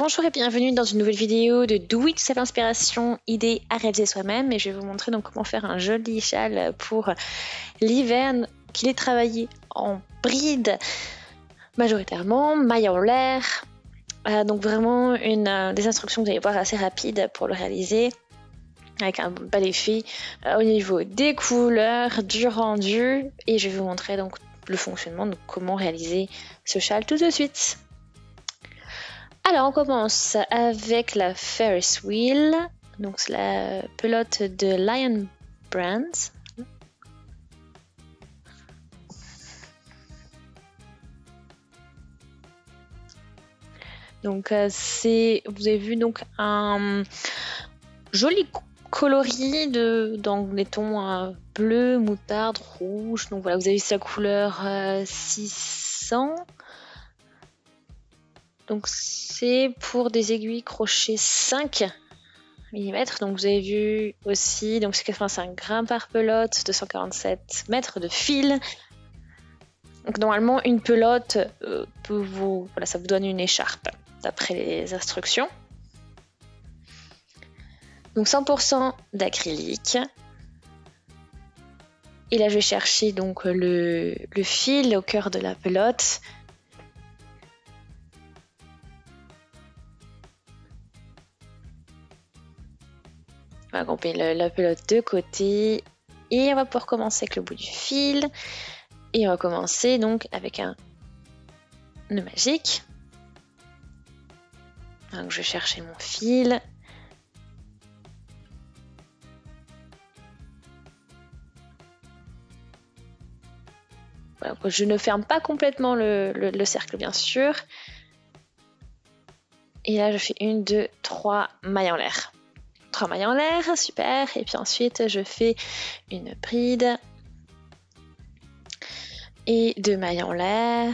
Bonjour et bienvenue dans une nouvelle vidéo de Do It Yourself Inspiration, idée à réaliser soi-même. Et je vais vous montrer donc comment faire un joli châle pour l'hiver qu'il est travaillé en bride, majoritairement, maille en l'air. Donc vraiment des instructions que vous allez voir assez rapides pour le réaliser, avec un bel effet au niveau des couleurs, du rendu. Et je vais vous montrer donc le fonctionnement, donc comment réaliser ce châle tout de suite. Alors on commence avec la Ferris Wheel, donc c'est la pelote de Lion Brands. Donc vous avez vu donc un joli coloris dans les tons bleu, moutarde, rouge. Donc voilà, vous avez sa couleur 600. Donc c'est pour des aiguilles crochet 5 mm. Donc vous avez vu aussi, donc c'est 85 grammes par pelote, 247 mètres de fil. Donc normalement une pelote ça vous donne une écharpe d'après les instructions. Donc 100% d'acrylique. Et là je vais chercher donc le fil au cœur de la pelote. On va grouper la pelote de côté et on va pouvoir commencer avec le bout du fil. Et on va commencer donc avec un nœud magique. Donc je vais chercher mon fil. Voilà, je ne ferme pas complètement le cercle bien sûr. Et là je fais 1, 2, 3 mailles en l'air. 3 mailles en l'air, super. Et puis ensuite, je fais une bride. Et 2 mailles en l'air.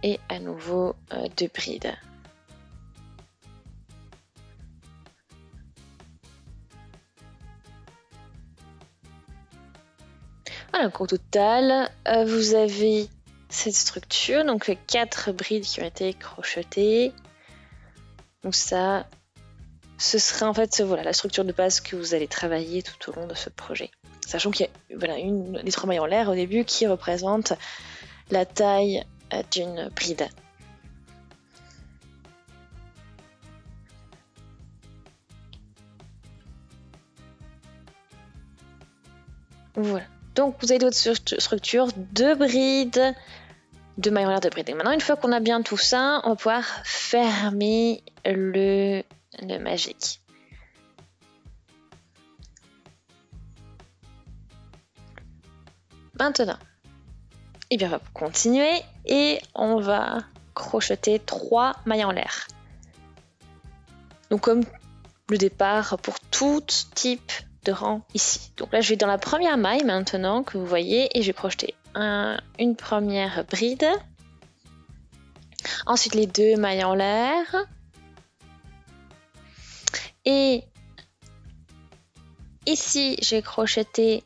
Et à nouveau 2 brides. Voilà, donc au total, vous avez cette structure. Donc 4 brides qui ont été crochetées. Donc ça, ce sera en fait la structure de base que vous allez travailler tout au long de ce projet. Sachant qu'il y a des 3 mailles en l'air au début qui représentent la taille d'une bride. Voilà. Donc vous avez d'autres structures, 2 brides, 2 mailles en l'air, 2 brides. Et maintenant, une fois qu'on a bien tout ça, on va pouvoir fermer le nœud magique. Maintenant, on va continuer et on va crocheter 3 mailles en l'air. Donc comme le départ pour tout type de rang ici. Donc là, je vais dans la première maille maintenant que vous voyez et je vais crocheter une première bride. Ensuite, les 2 mailles en l'air. Et ici, j'ai crocheté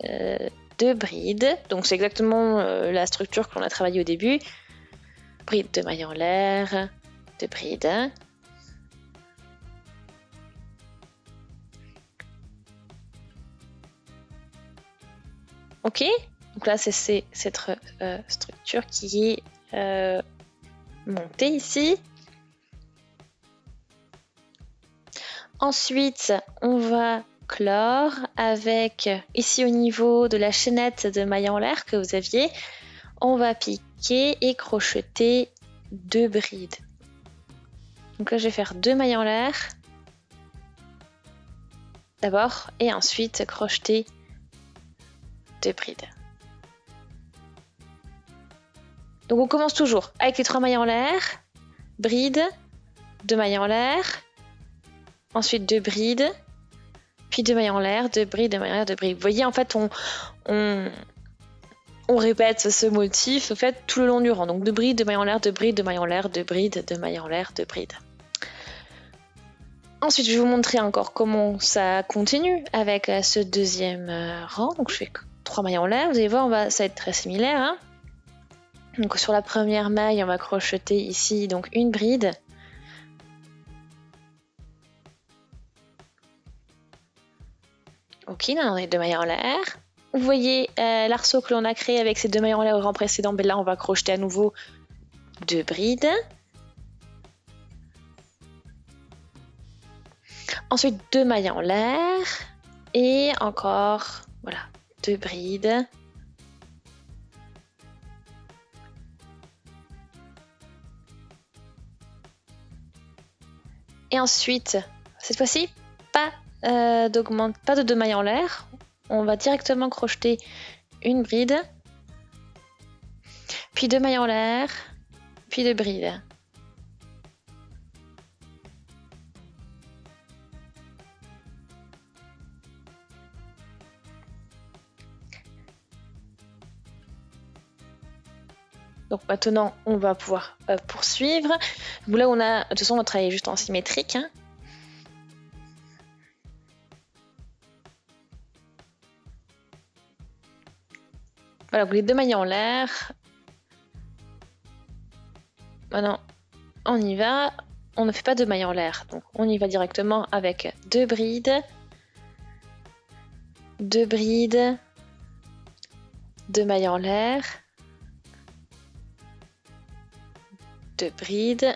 2 brides. Donc, c'est exactement la structure que l'on a travaillé au début. Bride, 2 mailles en l'air, 2 brides. Ok, donc là, c'est cette structure qui est montée ici. Ensuite, on va clore avec, ici au niveau de la chaînette de mailles en l'air que vous aviez, on va piquer et crocheter 2 brides. Donc là, je vais faire 2 mailles en l'air d'abord et ensuite crocheter 2 brides. Donc on commence toujours avec les 3 mailles en l'air, bride, 2 mailles en l'air, ensuite 2 brides, puis 2 mailles en l'air, 2 brides, 2 mailles en l'air, 2 brides. Vous voyez, en fait, on répète ce motif en fait, tout le long du rang. Donc 2 brides, 2 mailles en l'air, 2 brides, 2 mailles en l'air, 2 brides, 2 mailles en l'air, 2 brides. Ensuite, je vais vous montrer encore comment ça continue avec ce deuxième rang. Donc je fais 3 mailles en l'air. Vous allez voir, ça va être très similaire. Hein. Donc sur la première maille, on va crocheter ici donc une bride. Ok, là on a 2 mailles en l'air. Vous voyez l'arceau que l'on a créé avec ces 2 mailles en l'air au rang précédent, mais là on va crocheter à nouveau 2 brides. Ensuite 2 mailles en l'air et encore voilà 2 brides. Et ensuite, cette fois-ci, pas de 2 mailles en l'air. On va directement crocheter une bride, puis 2 mailles en l'air, puis 2 brides. Donc maintenant, on va pouvoir poursuivre. Là, on a, de toute façon, on va travailler juste en symétrique. Hein. Voilà, donc les 2 mailles en l'air. Maintenant, on y va. On ne fait pas 2 mailles en l'air, donc on y va directement avec 2 brides, 2 brides, 2 mailles en l'air, 2 brides,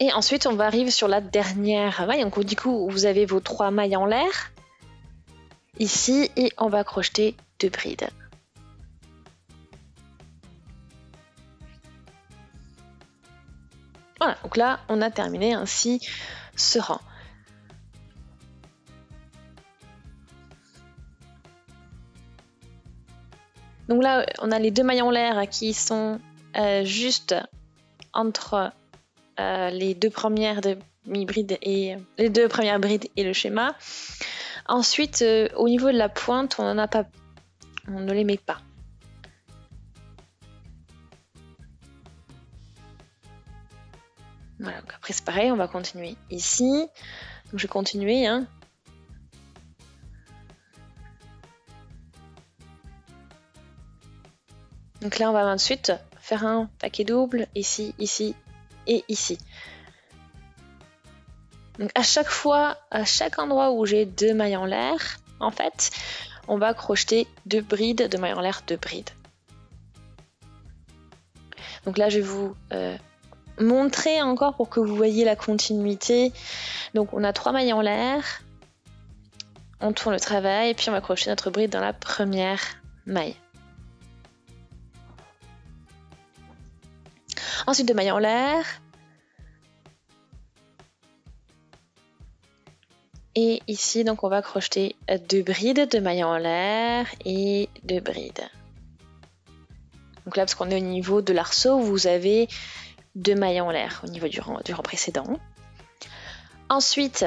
et ensuite on va arriver sur la dernière maille. Donc du coup vous avez vos 3 mailles en l'air ici et on va crocheter 2 brides. Voilà, donc là on a terminé ainsi ce rang. Donc là, on a les 2 mailles en l'air qui sont juste entre les 2 premières demi-brides et les 2 premières brides et le schéma. Ensuite, au niveau de la pointe, on ne les met pas. Voilà, donc après c'est pareil, on va continuer ici. Donc je vais continuer, hein. Donc là, on va ensuite faire un paquet double ici, ici et ici. Donc à chaque fois, à chaque endroit où j'ai 2 mailles en l'air, en fait, on va crocheter 2 brides, 2 mailles en l'air, 2 brides. Donc là, je vais vous montrer encore pour que vous voyez la continuité. Donc on a 3 mailles en l'air, on tourne le travail et puis on va crocheter notre bride dans la première maille. Ensuite 2 mailles en l'air. Et ici, donc on va crocheter 2 brides, 2 mailles en l'air et 2 brides. Donc là, parce qu'on est au niveau de l'arceau, vous avez 2 mailles en l'air au niveau du rang précédent. Ensuite,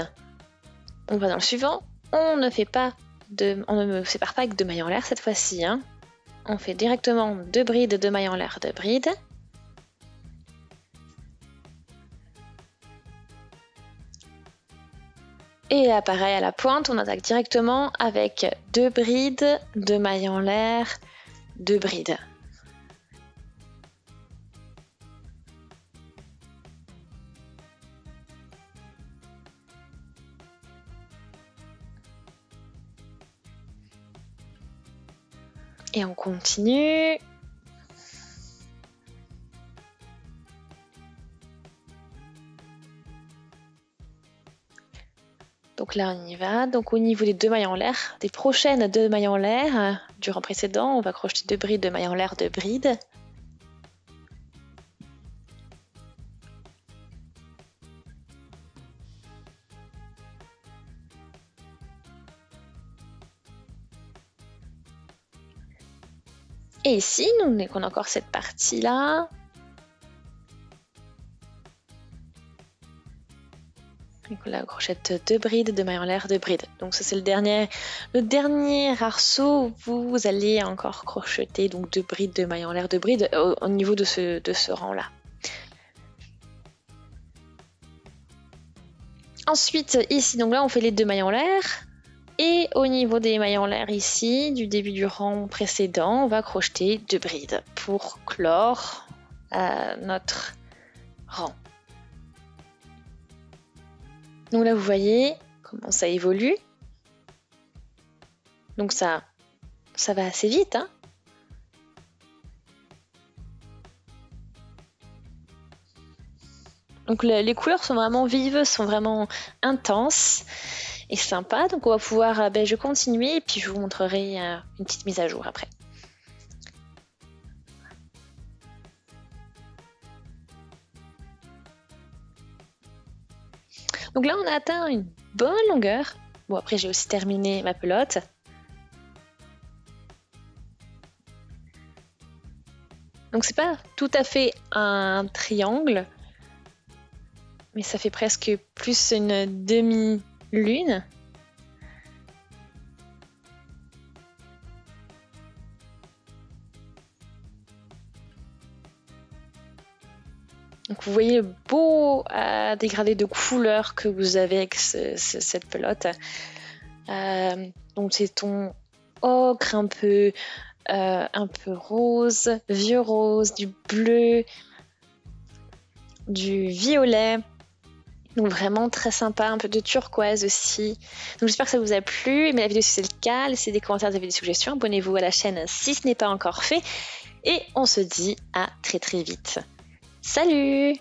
on va dans le suivant. On ne sépare pas avec 2 mailles en l'air cette fois-ci. Hein. On fait directement 2 brides, 2 mailles en l'air, 2 brides. Et là, pareil, à la pointe, on attaque directement avec 2 brides, 2 mailles en l'air, 2 brides. Et on continue. Donc là, on y va. Donc au niveau des 2 mailles en l'air, des prochaines 2 mailles en l'air, du rang précédent, on va crocheter 2 brides, 2 mailles en l'air, 2 brides. Et ici, on a encore cette partie-là. Donc là, on crochette 2 brides, 2 mailles en l'air, 2 brides. Donc ça c'est le dernier arceau où vous allez encore crocheter donc 2 brides, 2 mailles en l'air, 2 brides au niveau de ce rang-là. Ensuite, ici, donc là, on fait les 2 mailles en l'air. Et au niveau des mailles en l'air ici, du début du rang précédent, on va crocheter 2 brides pour clore notre rang. Donc là, vous voyez comment ça évolue. Donc ça va assez vite, hein. Donc les couleurs sont vraiment vives, sont vraiment intenses et sympas. Donc on va pouvoir, je vais continuer et puis je vous montrerai une petite mise à jour après. Donc là on a atteint une bonne longueur. Bon après j'ai aussi terminé ma pelote. Donc c'est pas tout à fait un triangle, mais ça fait presque plus une demi-lune. Donc vous voyez le beau dégradé de couleurs que vous avez avec cette pelote. Donc c'est ton ocre un peu rose, vieux rose, du bleu, du violet. Donc vraiment très sympa, un peu de turquoise aussi. Donc j'espère que ça vous a plu. Aimez la vidéo si c'est le cas, laissez des commentaires, si vous avez des suggestions, abonnez-vous à la chaîne si ce n'est pas encore fait. Et on se dit à très très vite. Salut!